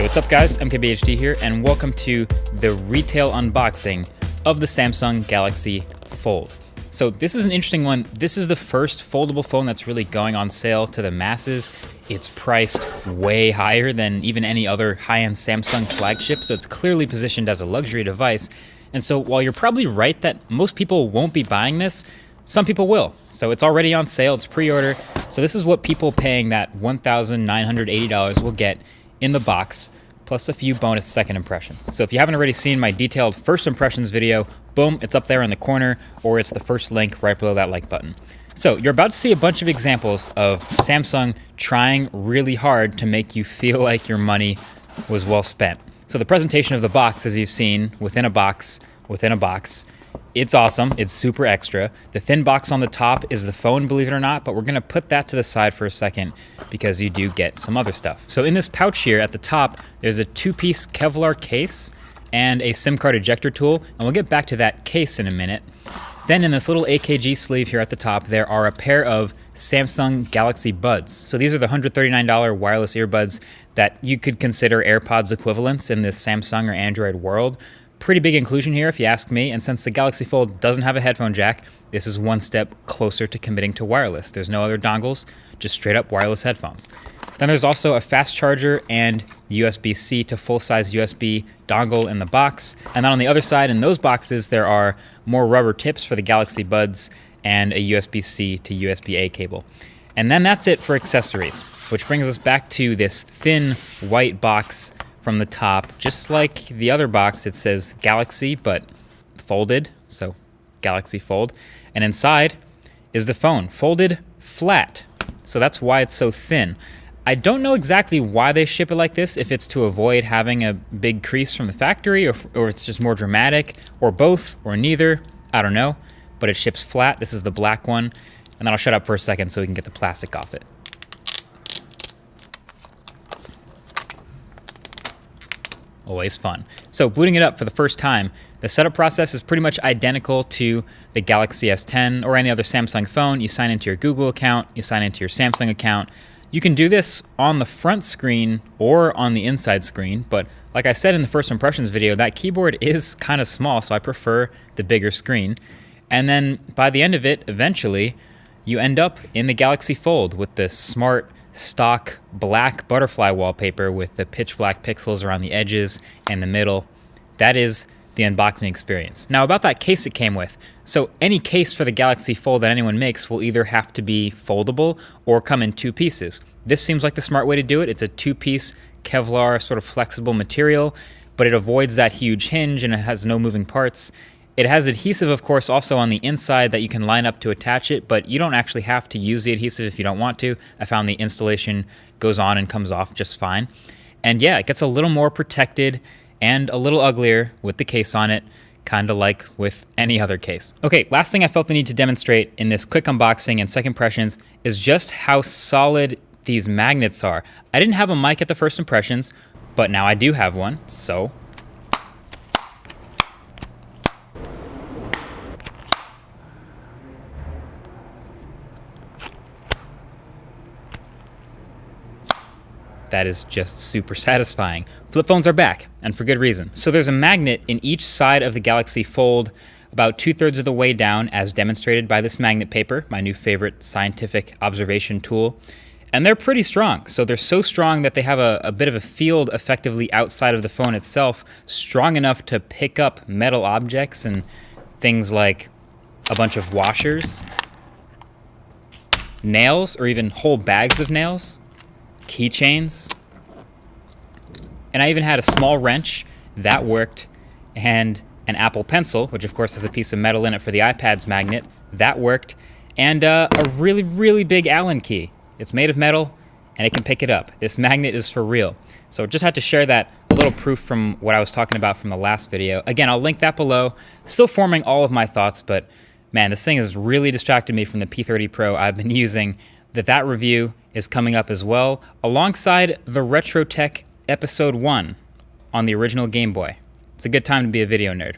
Hey, what's up guys? MKBHD here, and welcome to the retail unboxing of the Samsung Galaxy Fold. So this is an interesting one. This is the first foldable phone that's really going on sale to the masses. It's priced way higher than even any other high-end Samsung flagship, so it's clearly positioned as a luxury device. And so while you're probably right that most people won't be buying this, some people will. So it's already on sale, it's pre-order. So this is what people paying that $1,980 will get in the box, plus a few bonus second impressions. So if you haven't already seen my detailed first impressions video, boom, it's up there in the corner, or it's the first link right below that like button. So you're about to see a bunch of examples of Samsung trying really hard to make you feel like your money was well spent. So the presentation of the box, as you've seen, within a box, it's awesome. It's super extra. The thin box on the top is the phone, believe it or not, but we're gonna put that to the side for a second because you do get some other stuff. So in this pouch here at the top, there's a two-piece Kevlar case and a SIM card ejector tool, and we'll get back to that case in a minute. Then in this little AKG sleeve here at the top, there are a pair of Samsung Galaxy Buds. So these are the $139 wireless earbuds that you could consider AirPods equivalents in the Samsung or Android world. Pretty big inclusion here if you ask me, and since the Galaxy Fold doesn't have a headphone jack, this is one step closer to committing to wireless. There's no other dongles, just straight up wireless headphones. Then there's also a fast charger and USB-C to full-size USB dongle in the box. And then on the other side in those boxes, there are more rubber tips for the Galaxy Buds and a USB-C to USB-A cable. And then that's it for accessories, which brings us back to this thin white box from the top. Just like the other box, it says Galaxy, but folded, so Galaxy Fold. And inside is the phone, folded flat. So that's why it's so thin. I don't know exactly why they ship it like this, if it's to avoid having a big crease from the factory, or it's just more dramatic, or both, or neither, I don't know. But it ships flat. This is the black one. And then I'll shut up for a second so we can get the plastic off it. Always fun. So booting it up for the first time, the setup process is pretty much identical to the Galaxy S10 or any other Samsung phone. You sign into your Google account, you sign into your Samsung account. You can do this on the front screen or on the inside screen, but like I said in the first impressions video, that keyboard is kind of small, so I prefer the bigger screen. And then by the end of it, eventually, you end up in the Galaxy Fold with the smart stock black butterfly wallpaper with the pitch black pixels around the edges and the middle. That is the unboxing experience. Now about that case it came with. So any case for the Galaxy Fold that anyone makes will either have to be foldable or come in two pieces. This seems like the smart way to do it. It's a two-piece Kevlar sort of flexible material, but it avoids that huge hinge and it has no moving parts. It has adhesive, of course, also on the inside that you can line up to attach it, but you don't actually have to use the adhesive if you don't want to. I found the installation goes on and comes off just fine. And yeah, it gets a little more protected and a little uglier with the case on it, kind of like with any other case. Okay, last thing I felt the need to demonstrate in this quick unboxing and second impressions is just how solid these magnets are. I didn't have a mic at the first impressions, but now I do have one, so that is just super satisfying. Flip phones are back, and for good reason. So there's a magnet in each side of the Galaxy Fold, about 2/3 of the way down, as demonstrated by this magnet paper, my new favorite scientific observation tool. And they're pretty strong. So they're so strong that they have a bit of a field effectively outside of the phone itself, strong enough to pick up metal objects and things like a bunch of washers, nails, or even whole bags of nails, keychains, and I even had a small wrench that worked, and an Apple Pencil, which of course has a piece of metal in it for the iPad's magnet, that worked, and a really, really big Allen key. It's made of metal and it can pick it up. This magnet is for real. So just had to share that, a little proof from what I was talking about from the last video. Again, I'll link that below. Still forming all of my thoughts, but man, this thing has really distracted me from the P30 Pro I've been using. That review is coming up as well, alongside the Retro Tech Episode 1 on the original Game Boy. It's a good time to be a video nerd.